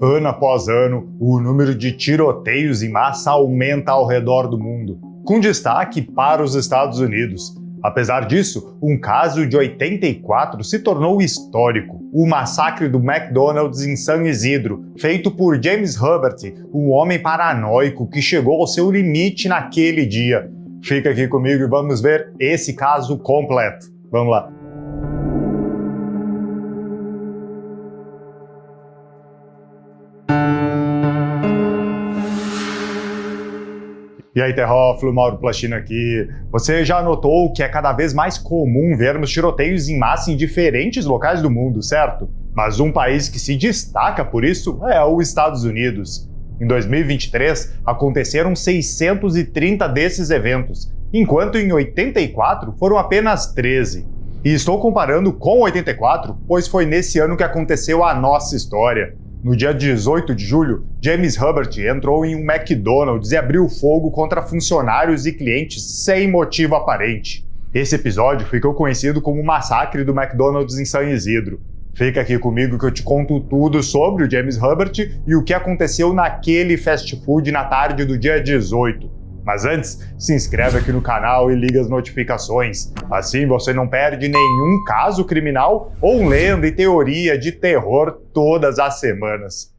Ano após ano, o número de tiroteios em massa aumenta ao redor do mundo, com destaque para os Estados Unidos. Apesar disso, um caso de 84 se tornou histórico: o massacre do McDonald's em San Isidro, feito por James Hubbard, um homem paranoico que chegou ao seu limite naquele dia. Fica aqui comigo e vamos ver esse caso completo. Vamos lá. E aí, Terrófilo, Mauro Plastino aqui. Você já notou que é cada vez mais comum vermos tiroteios em massa em diferentes locais do mundo, certo? Mas um país que se destaca por isso é os Estados Unidos. Em 2023, aconteceram 630 desses eventos, enquanto em 84 foram apenas 13. E estou comparando com 84, pois foi nesse ano que aconteceu a nossa história. No dia 18 de julho, James Hubbard entrou em um McDonald's e abriu fogo contra funcionários e clientes sem motivo aparente. Esse episódio ficou conhecido como o massacre do McDonald's em San Isidro. Fica aqui comigo que eu te conto tudo sobre o James Hubbard e o que aconteceu naquele fast food na tarde do dia 18. Mas antes, se inscreve aqui no canal e liga as notificações. Assim você não perde nenhum caso criminal ou lenda e teoria de terror todas as semanas.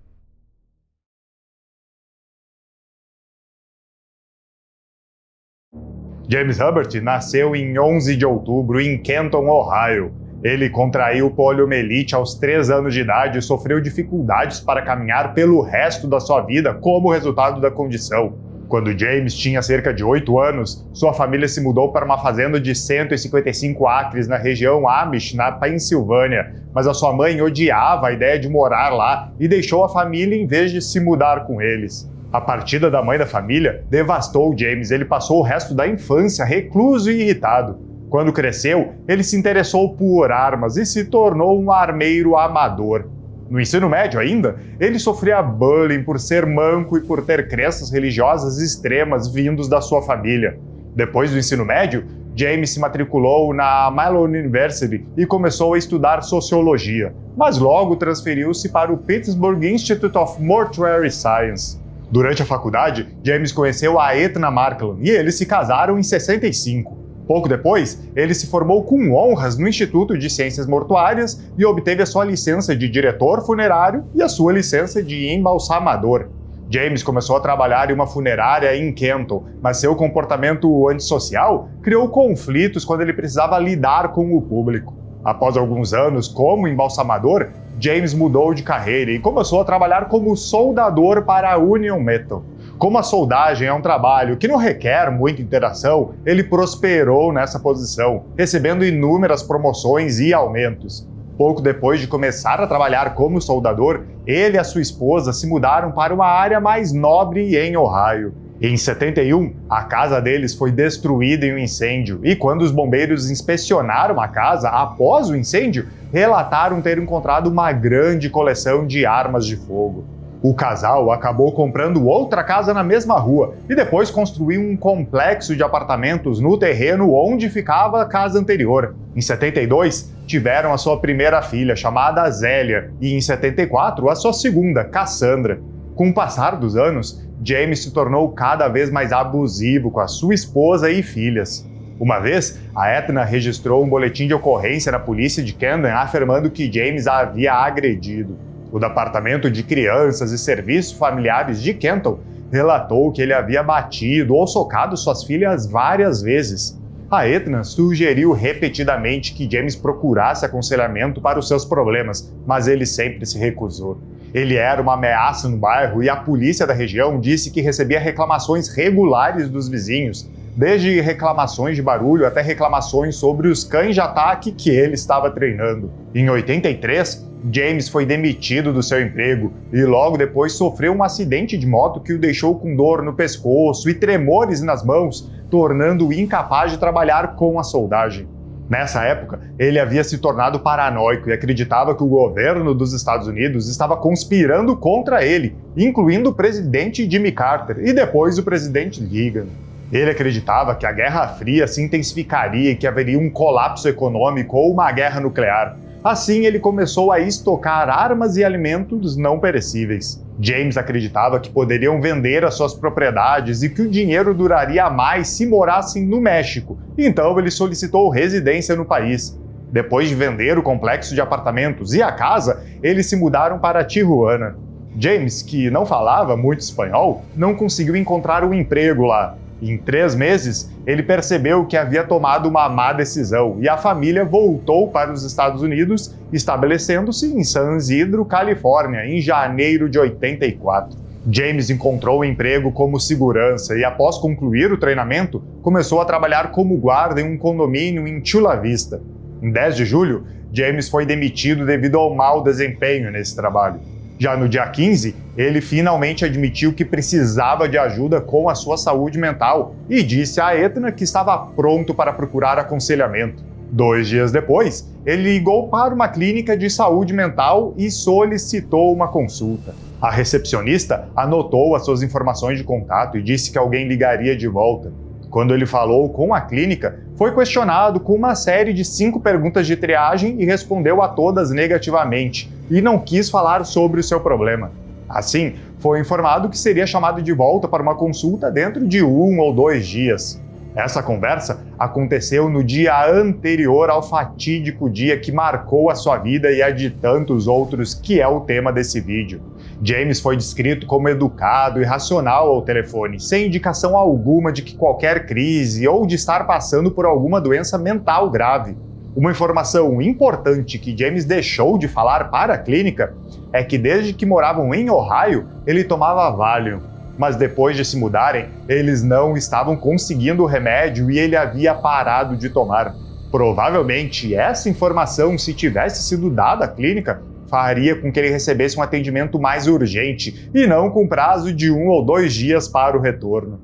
James Hubbard nasceu em 11 de outubro em Kenton, Ohio. Ele contraiu poliomielite aos 3 anos de idade e sofreu dificuldades para caminhar pelo resto da sua vida como resultado da condição. Quando James tinha cerca de 8 anos, sua família se mudou para uma fazenda de 155 acres na região Amish, na Pensilvânia, mas a sua mãe odiava a ideia de morar lá e deixou a família em vez de se mudar com eles. A partida da mãe da família devastou James. Ele passou o resto da infância recluso e irritado. Quando cresceu, ele se interessou por armas e se tornou um armeiro amador. No ensino médio ainda, ele sofria bullying por ser manco e por ter crenças religiosas extremas vindos da sua família. Depois do ensino médio, James se matriculou na Malone University e começou a estudar sociologia, mas logo transferiu-se para o Pittsburgh Institute of Mortuary Science. Durante a faculdade, James conheceu a Etna Markland e eles se casaram em 65. Pouco depois, ele se formou com honras no Instituto de Ciências Mortuárias e obteve a sua licença de diretor funerário e a sua licença de embalsamador. James começou a trabalhar em uma funerária em Kenton, mas seu comportamento antissocial criou conflitos quando ele precisava lidar com o público. Após alguns anos como embalsamador, James mudou de carreira e começou a trabalhar como soldador para a Union Metal. Como a soldagem é um trabalho que não requer muita interação, ele prosperou nessa posição, recebendo inúmeras promoções e aumentos. Pouco depois de começar a trabalhar como soldador, ele e a sua esposa se mudaram para uma área mais nobre em Ohio. Em 71, a casa deles foi destruída em um incêndio, e quando os bombeiros inspecionaram a casa após o incêndio, relataram ter encontrado uma grande coleção de armas de fogo. O casal acabou comprando outra casa na mesma rua e depois construiu um complexo de apartamentos no terreno onde ficava a casa anterior. Em 72, tiveram a sua primeira filha, chamada Zélia, e em 74, a sua segunda, Cassandra. Com o passar dos anos, James se tornou cada vez mais abusivo com a sua esposa e filhas. Uma vez, a Etna registrou um boletim de ocorrência na polícia de Camden afirmando que James a havia agredido. O Departamento de Crianças e Serviços Familiares de Kenton relatou que ele havia batido ou socado suas filhas várias vezes. A Etna sugeriu repetidamente que James procurasse aconselhamento para os seus problemas, mas ele sempre se recusou. Ele era uma ameaça no bairro e a polícia da região disse que recebia reclamações regulares dos vizinhos, desde reclamações de barulho até reclamações sobre os cães de ataque que ele estava treinando. Em 83, James foi demitido do seu emprego e logo depois sofreu um acidente de moto que o deixou com dor no pescoço e tremores nas mãos, tornando-o incapaz de trabalhar com a soldagem. Nessa época, ele havia se tornado paranoico e acreditava que o governo dos Estados Unidos estava conspirando contra ele, incluindo o presidente Jimmy Carter e depois o presidente Reagan. Ele acreditava que a Guerra Fria se intensificaria e que haveria um colapso econômico ou uma guerra nuclear. Assim, ele começou a estocar armas e alimentos não perecíveis. James acreditava que poderiam vender as suas propriedades e que o dinheiro duraria mais se morassem no México, então ele solicitou residência no país. Depois de vender o complexo de apartamentos e a casa, eles se mudaram para Tijuana. James, que não falava muito espanhol, não conseguiu encontrar um emprego lá. Em 3 meses, ele percebeu que havia tomado uma má decisão e a família voltou para os Estados Unidos, estabelecendo-se em San Isidro, Califórnia, em janeiro de 84. James encontrou um emprego como segurança e, após concluir o treinamento, começou a trabalhar como guarda em um condomínio em Chula Vista. Em 10 de julho, James foi demitido devido ao mau desempenho nesse trabalho. Já no dia 15, ele finalmente admitiu que precisava de ajuda com a sua saúde mental e disse a Etna que estava pronto para procurar aconselhamento. 2 dias depois, ele ligou para uma clínica de saúde mental e solicitou uma consulta. A recepcionista anotou as suas informações de contato e disse que alguém ligaria de volta. Quando ele falou com a clínica, foi questionado com uma série de 5 perguntas de triagem e respondeu a todas negativamente, e não quis falar sobre o seu problema. Assim, foi informado que seria chamado de volta para uma consulta dentro de 1 ou 2 dias. Essa conversa aconteceu no dia anterior ao fatídico dia que marcou a sua vida e a de tantos outros, que é o tema desse vídeo. James foi descrito como educado e racional ao telefone, sem indicação alguma de que qualquer crise ou de estar passando por alguma doença mental grave. Uma informação importante que James deixou de falar para a clínica é que desde que moravam em Ohio, ele tomava Valium. Mas depois de se mudarem, eles não estavam conseguindo o remédio e ele havia parado de tomar. Provavelmente essa informação, se tivesse sido dada à clínica, faria com que ele recebesse um atendimento mais urgente e não com prazo de 1 ou 2 dias para o retorno.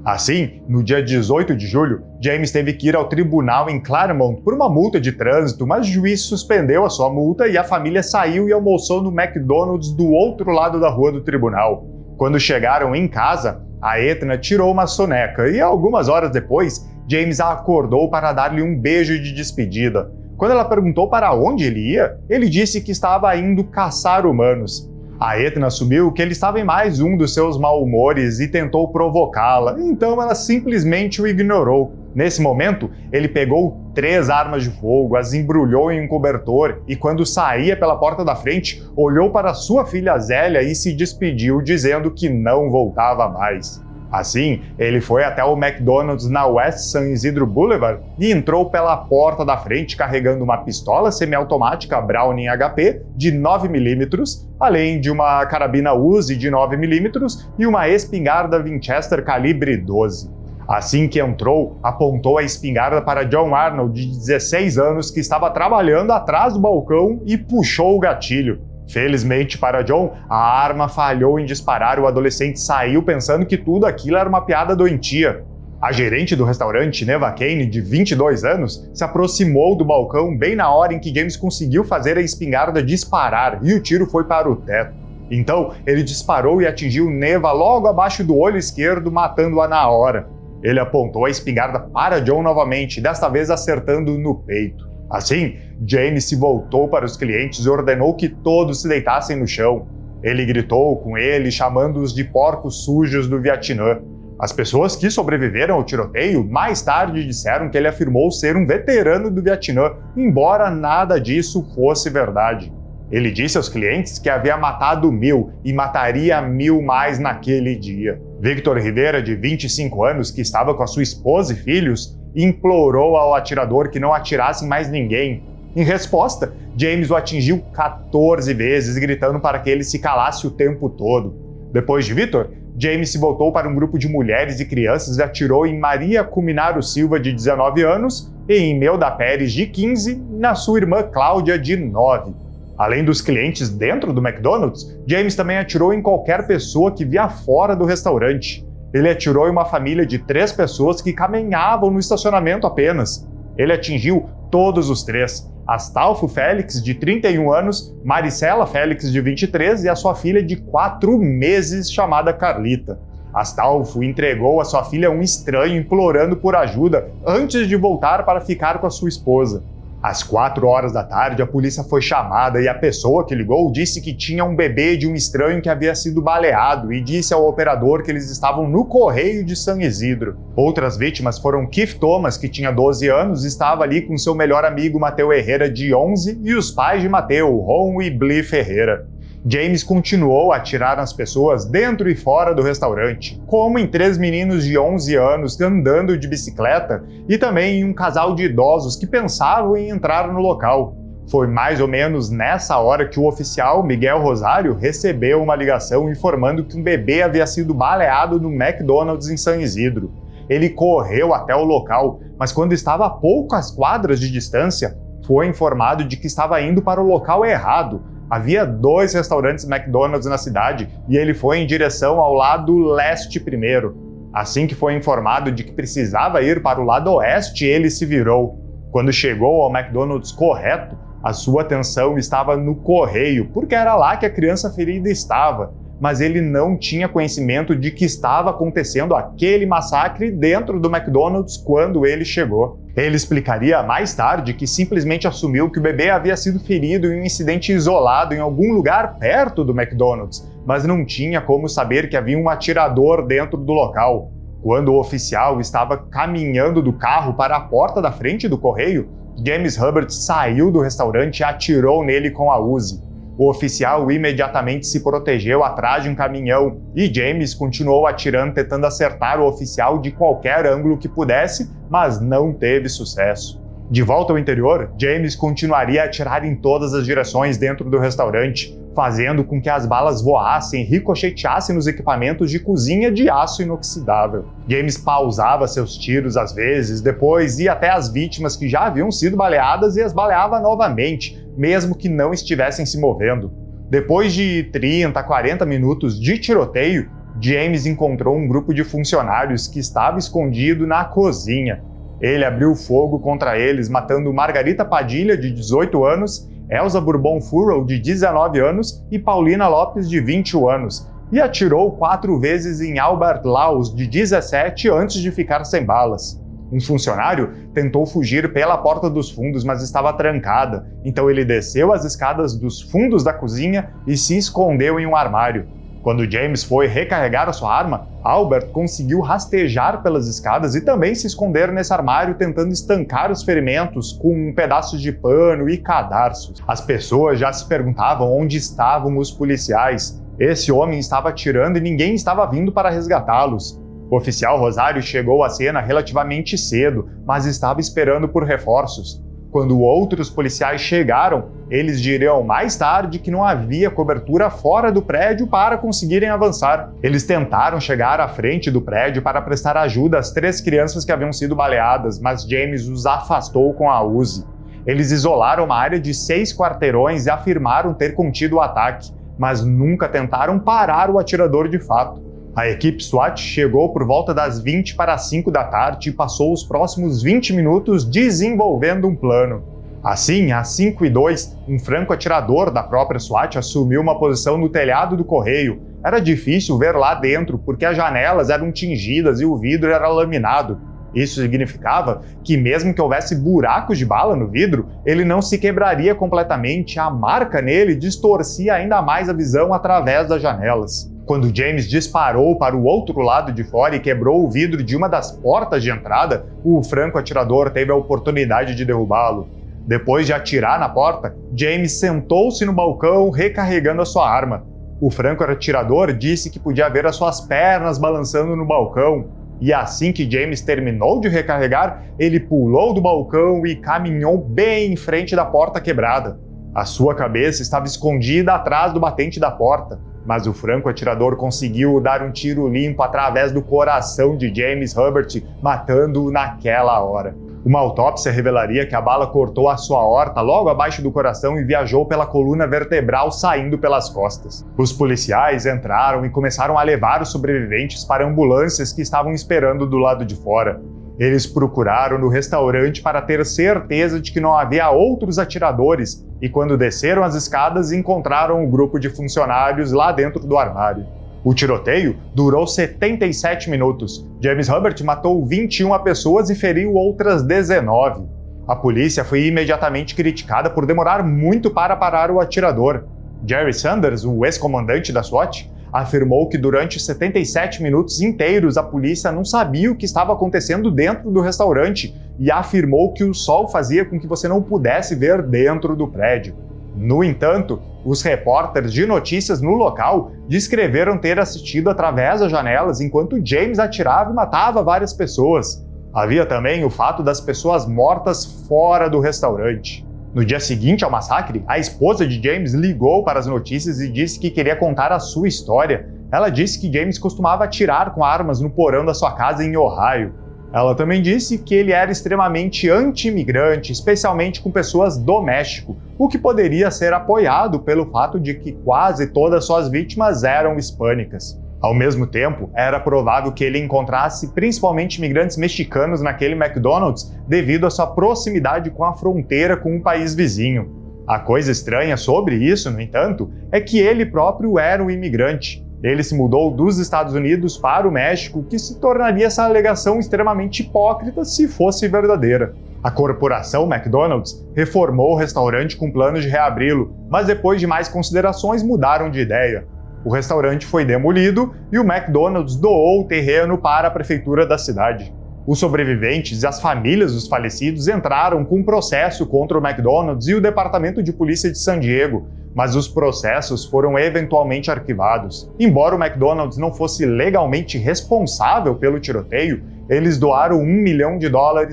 Assim, no dia 18 de julho, James teve que ir ao tribunal em Claremont por uma multa de trânsito, mas o juiz suspendeu a sua multa e a família saiu e almoçou no McDonald's do outro lado da rua do tribunal. Quando chegaram em casa, a Etna tirou uma soneca e, algumas horas depois, James a acordou para dar-lhe um beijo de despedida. Quando ela perguntou para onde ele ia, ele disse que estava indo caçar humanos. A Etna assumiu que ele estava em mais um dos seus mal-humores e tentou provocá-la, então ela simplesmente o ignorou. Nesse momento, ele pegou 3 armas de fogo, as embrulhou em um cobertor e, quando saía pela porta da frente, olhou para sua filha Zélia e se despediu, dizendo que não voltava mais. Assim, ele foi até o McDonald's na West San Isidro Boulevard e entrou pela porta da frente carregando uma pistola semiautomática Browning HP de 9mm, além de uma carabina Uzi de 9mm e uma espingarda Winchester calibre 12. Assim que entrou, apontou a espingarda para John Arnold, de 16 anos, que estava trabalhando atrás do balcão, e puxou o gatilho. Felizmente para John, a arma falhou em disparar e o adolescente saiu pensando que tudo aquilo era uma piada doentia. A gerente do restaurante, Neva Kane, de 22 anos, se aproximou do balcão bem na hora em que James conseguiu fazer a espingarda disparar e o tiro foi para o teto. Então, ele disparou e atingiu Neva logo abaixo do olho esquerdo, matando-a na hora. Ele apontou a espingarda para John novamente, desta vez acertando no peito. Assim, James se voltou para os clientes e ordenou que todos se deitassem no chão. Ele gritou com eles, chamando-os de porcos sujos do Vietnã. As pessoas que sobreviveram ao tiroteio mais tarde disseram que ele afirmou ser um veterano do Vietnã, embora nada disso fosse verdade. Ele disse aos clientes que havia matado 1000 e mataria 1000 mais naquele dia. Victor Rivera, de 25 anos, que estava com a sua esposa e filhos, implorou ao atirador que não atirasse em mais ninguém. Em resposta, James o atingiu 14 vezes, gritando para que ele se calasse o tempo todo. Depois de Victor, James se voltou para um grupo de mulheres e crianças e atirou em Maria Cuminaro Silva, de 19 anos, e em Melda Pérez, de 15, na sua irmã Cláudia, de 9. Além dos clientes dentro do McDonald's, James também atirou em qualquer pessoa que via fora do restaurante. Ele atirou em uma família de 3 pessoas que caminhavam no estacionamento apenas. Ele atingiu todos os 3. Astolfo Félix, de 31 anos, Maricela Félix, de 23, e a sua filha de 4 meses, chamada Carlita. Astolfo entregou a sua filha a um estranho implorando por ajuda antes de voltar para ficar com a sua esposa. Às 4 horas da tarde, a polícia foi chamada e a pessoa que ligou disse que tinha um bebê de um estranho que havia sido baleado e disse ao operador que eles estavam no correio de San Isidro. Outras vítimas foram Keith Thomas, que tinha 12 anos e estava ali com seu melhor amigo Mateu Herrera, de 11, e os pais de Mateu, Ron e Bly Ferreira. James continuou a atirar nas pessoas dentro e fora do restaurante, como em 3 meninos de 11 anos andando de bicicleta e também em um casal de idosos que pensavam em entrar no local. Foi mais ou menos nessa hora que o oficial Miguel Rosário recebeu uma ligação informando que um bebê havia sido baleado no McDonald's em San Isidro. Ele correu até o local, mas quando estava a poucas quadras de distância, foi informado de que estava indo para o local errado. Havia 2 restaurantes McDonald's na cidade e ele foi em direção ao lado leste primeiro. Assim que foi informado de que precisava ir para o lado oeste, ele se virou. Quando chegou ao McDonald's correto, a sua atenção estava no correio, porque era lá que a criança ferida estava. Mas ele não tinha conhecimento de que estava acontecendo aquele massacre dentro do McDonald's quando ele chegou. Ele explicaria mais tarde que simplesmente assumiu que o bebê havia sido ferido em um incidente isolado em algum lugar perto do McDonald's, mas não tinha como saber que havia um atirador dentro do local. Quando o oficial estava caminhando do carro para a porta da frente do correio, James Hubbard saiu do restaurante e atirou nele com a Uzi. O oficial imediatamente se protegeu atrás de um caminhão e James continuou atirando, tentando acertar o oficial de qualquer ângulo que pudesse, mas não teve sucesso. De volta ao interior, James continuaria a atirar em todas as direções dentro do restaurante, fazendo com que as balas voassem e ricocheteassem nos equipamentos de cozinha de aço inoxidável. James pausava seus tiros às vezes, depois ia até as vítimas que já haviam sido baleadas e as baleava novamente, mesmo que não estivessem se movendo. Depois de 30 a 40 minutos de tiroteio, James encontrou um grupo de funcionários que estava escondido na cozinha. Ele abriu fogo contra eles, matando Margarita Padilha, de 18 anos, Elza Bourbon Furrow, de 19 anos, e Paulina Lopes, de 21 anos, e atirou 4 vezes em Albert Laus, de 17, antes de ficar sem balas. Um funcionário tentou fugir pela porta dos fundos, mas estava trancada, então ele desceu as escadas dos fundos da cozinha e se escondeu em um armário. Quando James foi recarregar a sua arma, Albert conseguiu rastejar pelas escadas e também se esconder nesse armário, tentando estancar os ferimentos com pedaços de pano e cadarços. As pessoas já se perguntavam onde estavam os policiais. Esse homem estava atirando e ninguém estava vindo para resgatá-los. O oficial Rosário chegou à cena relativamente cedo, mas estava esperando por reforços. Quando outros policiais chegaram, eles diriam mais tarde que não havia cobertura fora do prédio para conseguirem avançar. Eles tentaram chegar à frente do prédio para prestar ajuda às 3 crianças que haviam sido baleadas, mas James os afastou com a Uzi. Eles isolaram uma área de 6 quarteirões e afirmaram ter contido o ataque, mas nunca tentaram parar o atirador de fato. A equipe SWAT chegou por volta das 20 para as 5 da tarde e passou os próximos 20 minutos desenvolvendo um plano. Assim, às 5:02, um franco-atirador da própria SWAT assumiu uma posição no telhado do correio. Era difícil ver lá dentro porque as janelas eram tingidas e o vidro era laminado. Isso significava que mesmo que houvesse buracos de bala no vidro, ele não se quebraria completamente. A marca nele distorcia ainda mais a visão através das janelas. Quando James disparou para o outro lado de fora e quebrou o vidro de uma das portas de entrada, o franco-atirador teve a oportunidade de derrubá-lo. Depois de atirar na porta, James sentou-se no balcão recarregando a sua arma. O franco-atirador disse que podia ver as suas pernas balançando no balcão. E assim que James terminou de recarregar, ele pulou do balcão e caminhou bem em frente da porta quebrada. A sua cabeça estava escondida atrás do batente da porta, mas o franco-atirador conseguiu dar um tiro limpo através do coração de James Hubbard, matando-o naquela hora. Uma autópsia revelaria que a bala cortou a sua aorta logo abaixo do coração e viajou pela coluna vertebral, saindo pelas costas. Os policiais entraram e começaram a levar os sobreviventes para ambulâncias que estavam esperando do lado de fora. Eles procuraram no restaurante para ter certeza de que não havia outros atiradores e quando desceram as escadas encontraram um grupo de funcionários lá dentro do armário. O tiroteio durou 77 minutos. James Hubbard matou 21 pessoas e feriu outras 19. A polícia foi imediatamente criticada por demorar muito para parar o atirador. Jerry Sanders, o ex-comandante da SWAT, afirmou que durante 77 minutos inteiros a polícia não sabia o que estava acontecendo dentro do restaurante e afirmou que o sol fazia com que você não pudesse ver dentro do prédio. No entanto, os repórteres de notícias no local descreveram ter assistido através das janelas enquanto James atirava e matava várias pessoas. Havia também o fato das pessoas mortas fora do restaurante. No dia seguinte ao massacre, a esposa de James ligou para as notícias e disse que queria contar a sua história. Ela disse que James costumava atirar com armas no porão da sua casa em Ohio. Ela também disse que ele era extremamente anti-imigrante, especialmente com pessoas do México, o que poderia ser apoiado pelo fato de que quase todas suas vítimas eram hispânicas. Ao mesmo tempo, era provável que ele encontrasse principalmente imigrantes mexicanos naquele McDonald's devido à sua proximidade com a fronteira com um país vizinho. A coisa estranha sobre isso, no entanto, é que ele próprio era um imigrante. Ele se mudou dos Estados Unidos para o México, o que se tornaria essa alegação extremamente hipócrita se fosse verdadeira. A corporação McDonald's reformou o restaurante com planos de reabri-lo, mas depois de mais considerações mudaram de ideia. O restaurante foi demolido e o McDonald's doou o terreno para a prefeitura da cidade. Os sobreviventes e as famílias dos falecidos entraram com um processo contra o McDonald's e o Departamento de Polícia de San Diego, mas os processos foram eventualmente arquivados. Embora o McDonald's não fosse legalmente responsável pelo tiroteio, eles doaram $1 milhão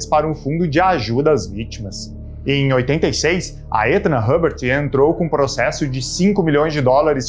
para um fundo de ajuda às vítimas. Em 86, a Etna Hubbard entrou com um processo de $5 milhões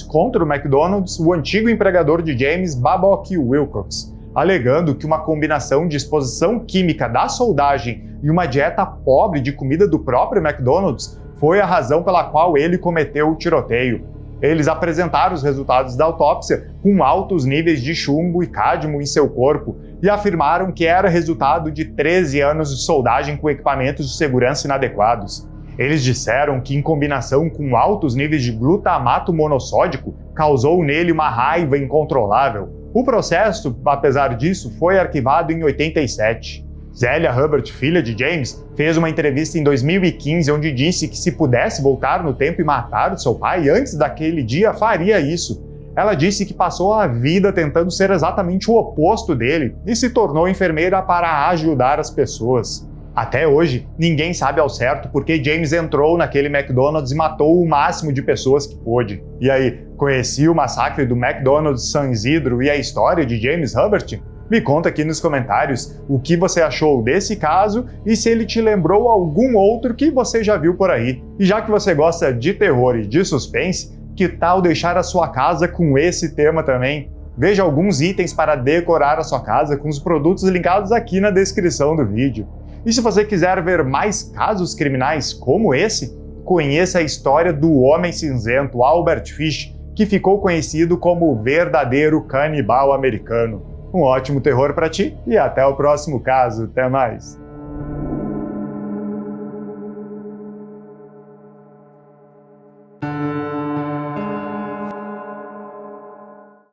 contra o McDonald's, o antigo empregador de James, Babcock Wilcox, alegando que uma combinação de exposição química da soldagem e uma dieta pobre de comida do próprio McDonald's foi a razão pela qual ele cometeu o tiroteio. Eles apresentaram os resultados da autópsia com altos níveis de chumbo e cádmio em seu corpo e afirmaram que era resultado de 13 anos de soldagem com equipamentos de segurança inadequados. Eles disseram que, em combinação com altos níveis de glutamato monossódico, causou nele uma raiva incontrolável. O processo, apesar disso, foi arquivado em 87. Zelia Hubbard, filha de James, fez uma entrevista em 2015 onde disse que se pudesse voltar no tempo e matar o seu pai antes daquele dia, faria isso. Ela disse que passou a vida tentando ser exatamente o oposto dele e se tornou enfermeira para ajudar as pessoas. Até hoje, ninguém sabe ao certo por que James entrou naquele McDonald's e matou o máximo de pessoas que pôde. E aí, conhecia o massacre do McDonald's San Isidro e a história de James Hubbard? Me conta aqui nos comentários o que você achou desse caso e se ele te lembrou algum outro que você já viu por aí. E já que você gosta de terror e de suspense, que tal deixar a sua casa com esse tema também? Veja alguns itens para decorar a sua casa com os produtos linkados aqui na descrição do vídeo. E se você quiser ver mais casos criminais como esse, conheça a história do Homem Cinzento, Albert Fish, que ficou conhecido como o verdadeiro canibal americano. Um ótimo terror para ti e até o próximo caso. Até mais!